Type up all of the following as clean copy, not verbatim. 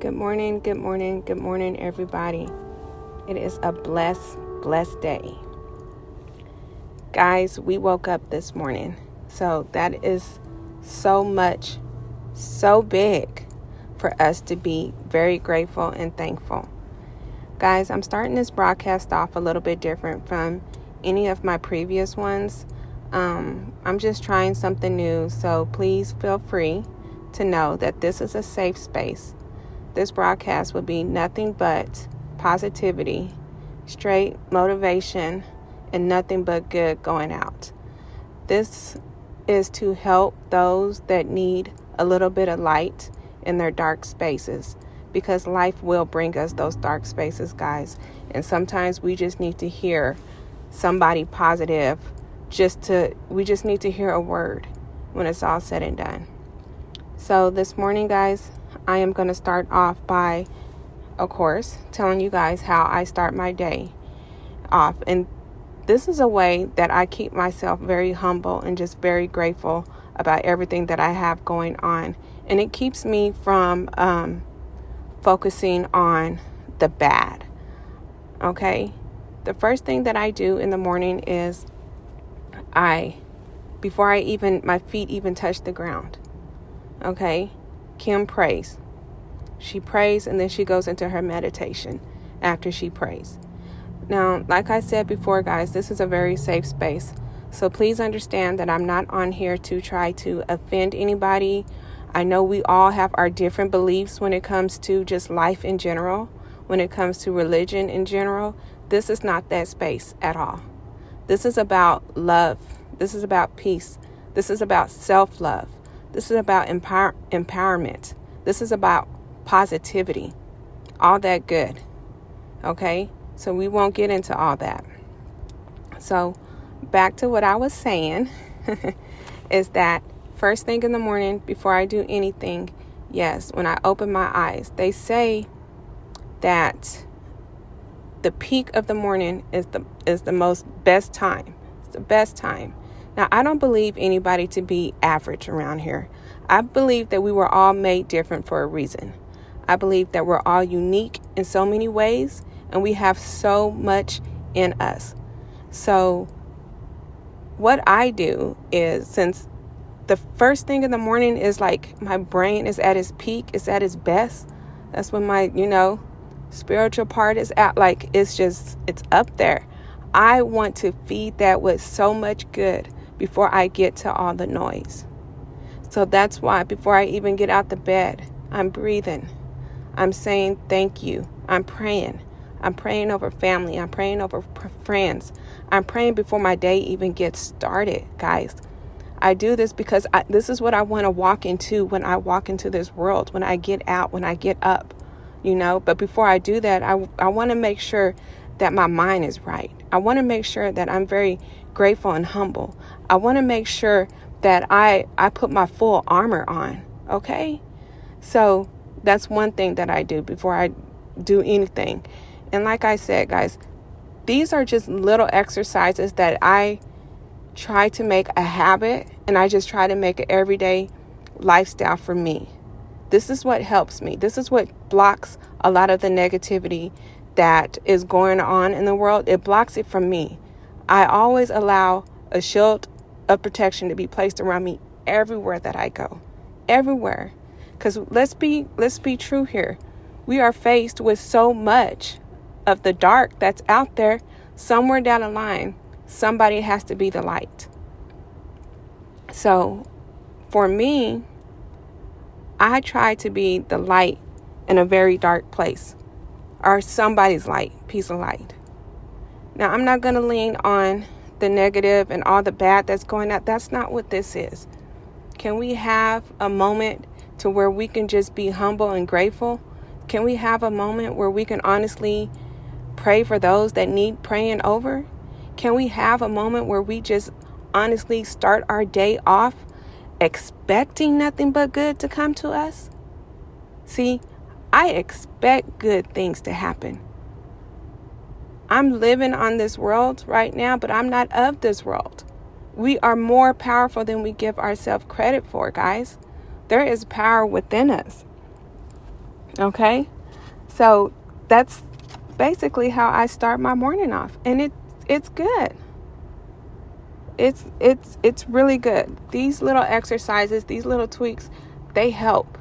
Good morning, good morning, good morning, everybody. It is a blessed day. Guys, we woke up this morning. So that is so much, so big for us to be very grateful and thankful. Guys, I'm starting this broadcast off a little bit different from any of my previous ones. I'm just trying something new, so please feel free to know that this is a safe space. This broadcast will be nothing but positivity, straight motivation, and nothing but good going out. This is to help those that need a little bit of light in their dark spaces, because life will bring us those dark spaces, guys. And sometimes we just need to hear somebody positive. We just need to hear a word when it's all said and done. So this morning, guys, I am going to start off by, of course, telling you guys how I start my day off. And this is a way that I keep myself very humble and just very grateful about everything that I have going on. And it keeps me from focusing on the bad. Okay? The first thing that I do in the morning is before my feet even touch the ground. Okay? Kim prays. She prays and then she goes into her meditation after she prays. Now, like I said before, guys, this is a very safe space. So please understand that I'm not on here to try to offend anybody. I know we all have our different beliefs when it comes to just life in general, when it comes to religion in general. This is not that space at all. This is about love. This is about peace. This is about self-love. This is about empowerment. This is about positivity. All that good. Okay? So we won't get into all that. So back to what I was saying is that first thing in the morning before I do anything, yes, when I open my eyes, they say that the peak of the morning is the most best time. It's the best time. Now, I don't believe anybody to be average around here. I believe that we were all made different for a reason. I believe that we're all unique in so many ways, and we have so much in us. So what I do is, since the first thing in the morning is like my brain is at its peak, it's at its best. That's when my, spiritual part is at, like, it's up there. I want to feed that with so much good before I get to all the noise. So that's why before I even get out the bed, I'm breathing. I'm saying thank you. I'm praying. I'm praying over family. I'm praying over friends. I'm praying before my day even gets started, guys. I do this because this is what I want to walk into when I walk into this world, when I get out, when I get up, But before I do that, I want to make sure that my mind is right. I want to make sure that I'm very grateful and humble. I want to make sure that I put my full armor on, okay? So that's one thing that I do before I do anything. And like I said, guys, these are just little exercises that I try to make a habit, and I just try to make an everyday lifestyle for me. This is what helps me. This is what blocks a lot of the negativity that is going on in the world. It blocks it from me. I always allow a shield of protection to be placed around me everywhere that I go. Everywhere. Because let's be true here. We are faced with so much of the dark that's out there. Somewhere down the line, somebody has to be the light. So for me, I try to be the light in a very dark place, or somebody's light, piece of light. Now, I'm not going to lean on the negative and all the bad that's going on. That's not what this is. Can we have a moment to where we can just be humble and grateful? Can we have a moment where we can honestly pray for those that need praying over? Can we have a moment where we just honestly start our day off expecting nothing but good to come to us? See, I expect good things to happen. I'm living on this world right now, but I'm not of this world. We are more powerful than we give ourselves credit for, guys. There is power within us. Okay? So that's basically how I start my morning off. And it's good. It's really good. These little exercises, these little tweaks, they help.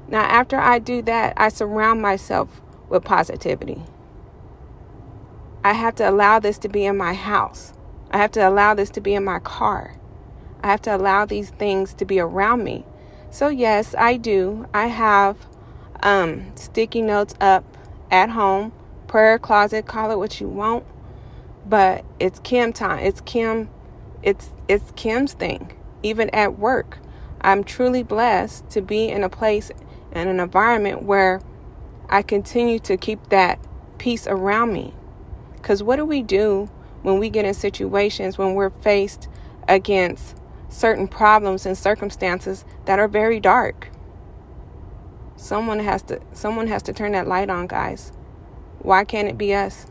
Now, after I do that, I surround myself with positivity. I have to allow this to be in my house. I have to allow this to be in my car. I have to allow these things to be around me. So yes, I do. I have sticky notes up at home, prayer closet, call it what you want. But it's Kim time. It's Kim's thing. Even at work, I'm truly blessed to be in a place and an environment where I continue to keep that peace around me. Because what do we do when we get in situations when we're faced against certain problems and circumstances that are very dark? Someone has to turn that light on, guys. Why can't it be us?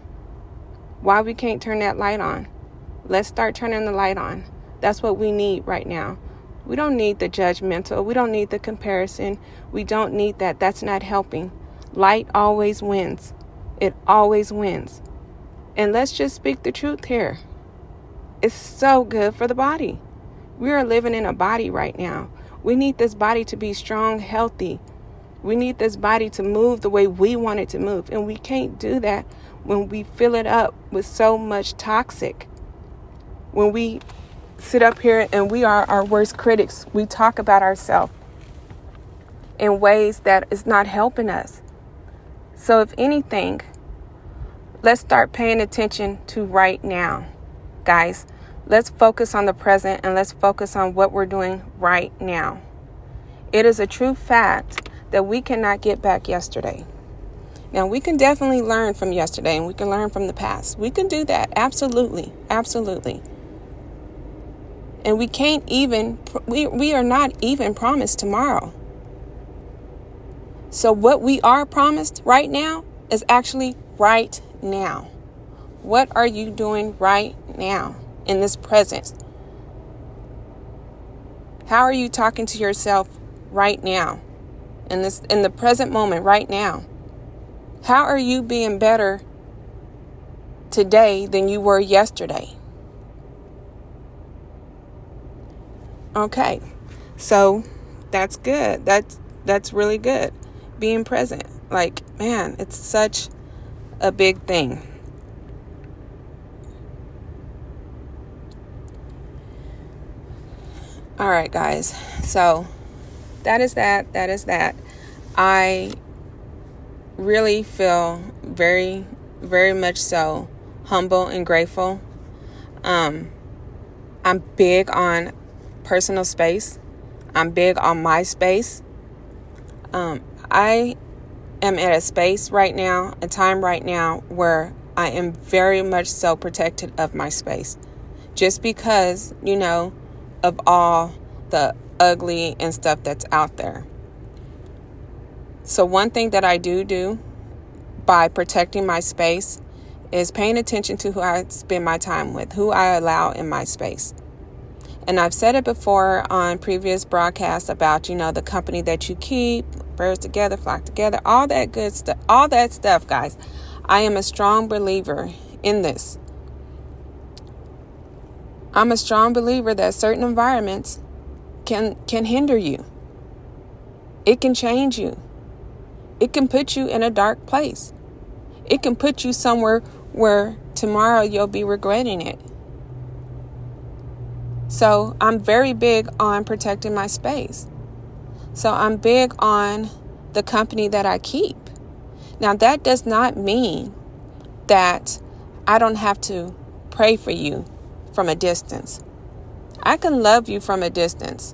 Why we can't turn that light on? Let's start turning the light on. That's what we need right now. We don't need the judgmental. We don't need the comparison. We don't need that. That's not helping. Light always wins. It always wins. And let's just speak the truth here. It's so good for the body. We are living in a body right now. We need this body to be strong, healthy. We need this body to move the way we want it to move. And we can't do that when we fill it up with so much toxic. When we sit up here and we are our worst critics, we talk about ourselves in ways that is not helping us. So if anything, let's start paying attention to right now, guys. Let's focus on the present and let's focus on what we're doing right now. It is a true fact that we cannot get back yesterday. Now, we can definitely learn from yesterday and we can learn from the past. We can do that. Absolutely. Absolutely. And we can't even, we are not even promised tomorrow. So what we are promised right now is actually right now. What are you doing right now in this present? How are you talking to yourself right now? In the present moment right now? How are you being better today than you were yesterday? Okay. So that's good. That's really good. Being present. Like, man, it's such a big thing. All right, guys. So that is that. I really feel very, very much so humble and grateful. I'm big on personal space. I'm big on my space. I am at a space right now, a time right now where I am very much so protected of my space. Just because, of all the ugly and stuff that's out there. So one thing that I do by protecting my space is paying attention to who I spend my time with, who I allow in my space. And I've said it before on previous broadcasts about, the company that you keep, birds together, flock together, all that good stuff, guys. I am a strong believer in this. I'm a strong believer that certain environments can hinder you. It can change you. It can put you in a dark place. It can put you somewhere where tomorrow you'll be regretting it. So I'm very big on protecting my space. So I'm big on the company that I keep. Now, that does not mean that I don't have to pray for you from a distance. I can love you from a distance,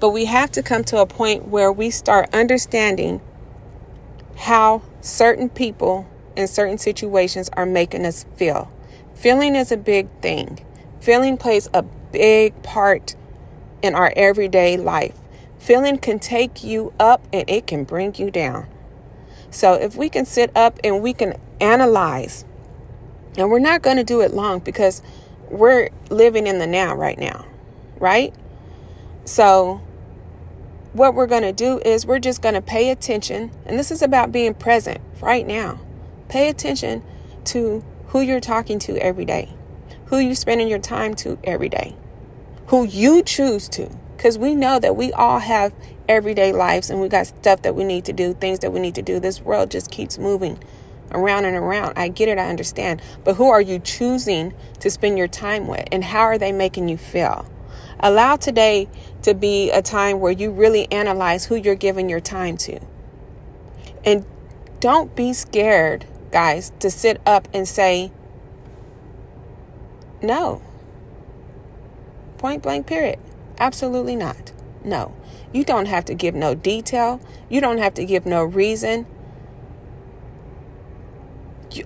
but we have to come to a point where we start understanding how certain people in certain situations are making us feel. Feeling is a big thing. Feeling plays a big part in our everyday life. Feeling can take you up and it can bring you down. So if we can sit up and we can analyze, and we're not going to do it long because we're living in the now right now, right? So what we're going to do is we're just going to pay attention. And this is about being present right now. Pay attention to who you're talking to every day, who you're spending your time to every day, who you choose to. Because we know that we all have everyday lives and we got stuff that we need to do, things that we need to do. This world just keeps moving around and around. I get it. I understand. But who are you choosing to spend your time with? And how are they making you feel? Allow today to be a time where you really analyze who you're giving your time to. And don't be scared, guys, to sit up and say no. Point blank, period. Absolutely not. No. You don't have to give no detail. You don't have to give no reason.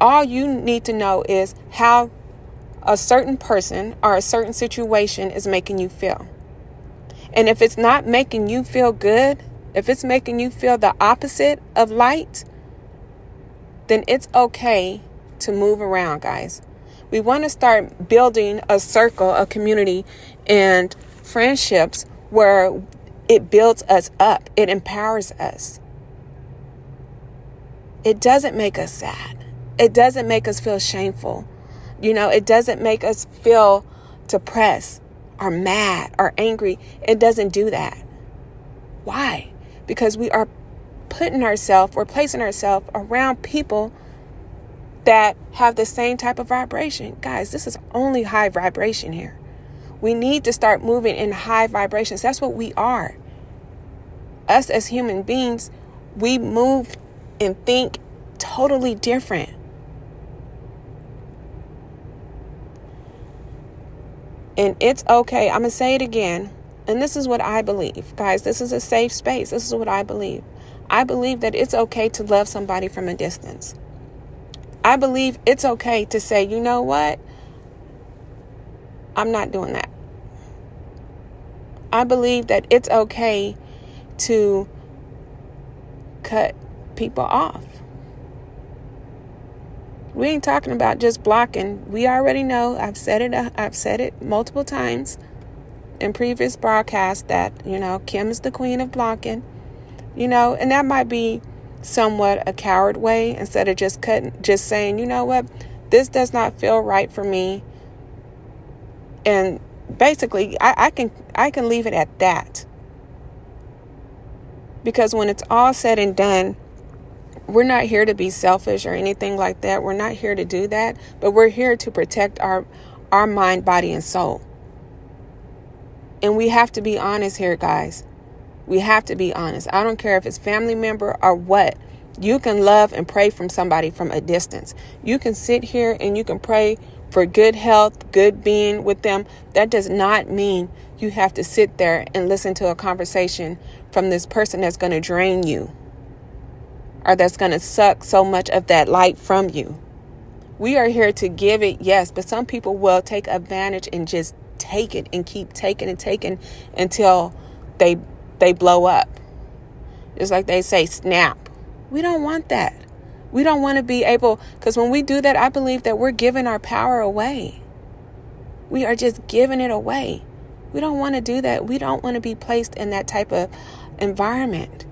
All you need to know is how a certain person or a certain situation is making you feel. And if it's not making you feel good, if it's making you feel the opposite of light, then it's okay to move around, guys. We want to start building a circle, a community, and friendships where it builds us up. It empowers us. It doesn't make us sad. It doesn't make us feel shameful. It doesn't make us feel depressed or mad or angry. It doesn't do that. Why? Because we are placing ourselves around people that have the same type of vibration. Guys, this is only high vibration here. We need to start moving in high vibrations. That's what we are. Us as human beings, we move and think totally different. And it's okay. I'm going to say it again. And this is what I believe. Guys, this is a safe space. This is what I believe. I believe that it's okay to love somebody from a distance. I believe it's okay to say, you know what? I'm not doing that. I believe that it's okay to cut people off. We ain't talking about just blocking. We already know. I've said it multiple times in previous broadcasts that, Kim is the queen of blocking, and that might be somewhat a coward way instead of just saying, you know what, this does not feel right for me. And basically, I can leave it at that. Because when it's all said and done, we're not here to be selfish or anything like that. We're not here to do that. But we're here to protect our mind, body, and soul. And we have to be honest here, guys. We have to be honest. I don't care if it's family member or what. You can love and pray from somebody from a distance. You can sit here and you can pray for good health, good being with them. That does not mean you have to sit there and listen to a conversation from this person that's going to drain you or that's going to suck so much of that light from you. We are here to give it, yes, but some people will take advantage and just take it and keep taking and taking until they blow up. Just like they say, snap. We don't want that. We don't want to be able, because when we do that, I believe that we're giving our power away. We are just giving it away. We don't want to do that. We don't want to be placed in that type of environment.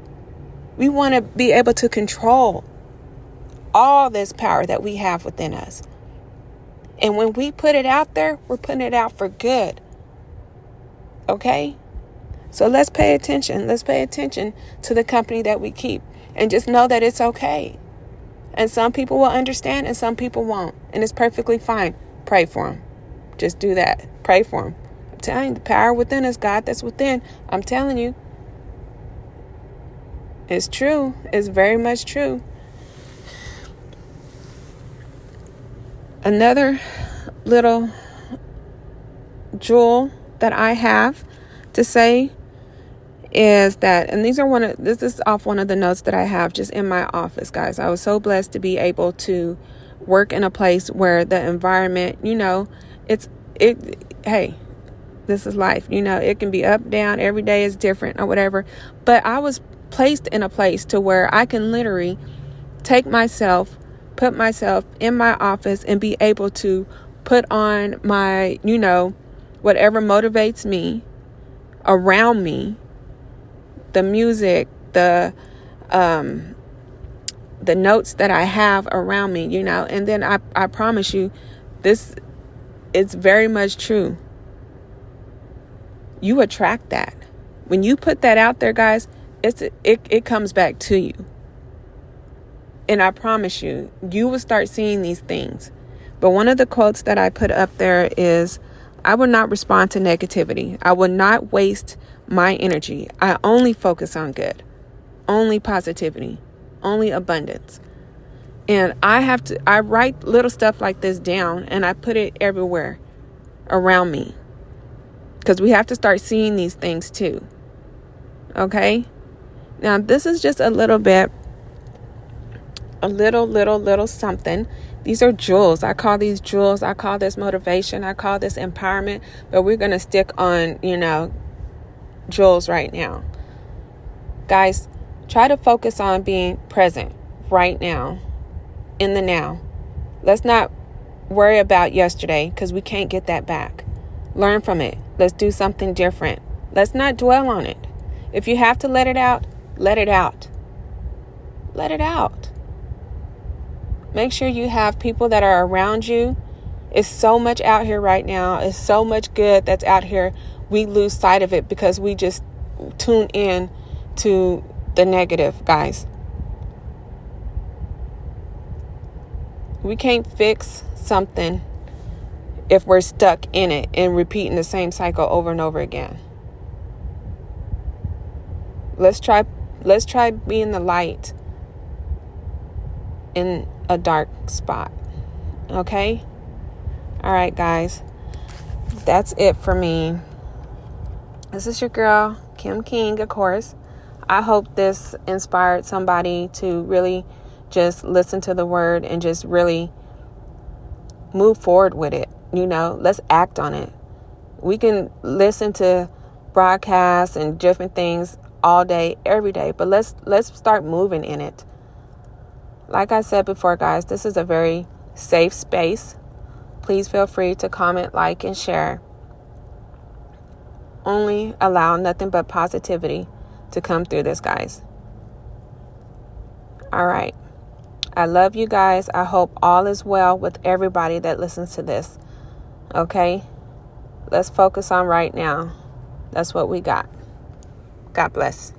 We want to be able to control all this power that we have within us. And when we put it out there, we're putting it out for good. Okay? So let's pay attention. Let's pay attention to the company that we keep. And just know that it's okay. And some people will understand and some people won't. And it's perfectly fine. Pray for them. Just do that. Pray for them. I'm telling you, the power within us, God that's within. I'm telling you. It's true. It's very much true. Another little jewel that I have to say is that, and this is off one of the notes that I have just in my office, guys. I was so blessed to be able to work in a place where the environment, hey, this is life. It can be up, down, every day is different or whatever. But I was placed in a place to where I can literally put myself in my office and be able to put on my, whatever motivates me around me the music, the notes that I have around me, you know. And then I promise you, this is very much true. You attract that. When you put that out there, guys, it comes back to you. And I promise you, you will start seeing these things. But one of the quotes that I put up there is, I will not respond to negativity. I will not waste my energy. I only focus on good, only positivity, only abundance. And I write little stuff like this down, and I put it everywhere around me, because we have to start seeing these things too. Okay? Now, this is just a little something. These are jewels. I call these jewels. I call this motivation. I call this empowerment. But we're going to stick on, jewels right now. Guys, try to focus on being present right now, in the now. Let's not worry about yesterday, because we can't get that back. Learn from it. Let's do something different. Let's not dwell on it. If you have to let it out, let it out. Let it out. Make sure you have people that are around you. It's so much out here right now. It's so much good that's out here. We lose sight of it because we just tune in to the negative, guys. We can't fix something if we're stuck in it and repeating the same cycle over and over again. Let's try being the light in a dark spot. Okay? All right, guys. That's it for me. This is your girl, Kim King, of course. I hope this inspired somebody to really just listen to the word and just really move forward with it. Let's act on it. We can listen to broadcasts and different things all day, every day, but let's start moving in it. Like I said before, guys, this is a very safe space. Please feel free to comment, like, and share. Only allow nothing but positivity to come through this, guys. All right. I love you guys. I hope all is well with everybody that listens to this. Okay? Let's focus on right now. That's what we got. God bless.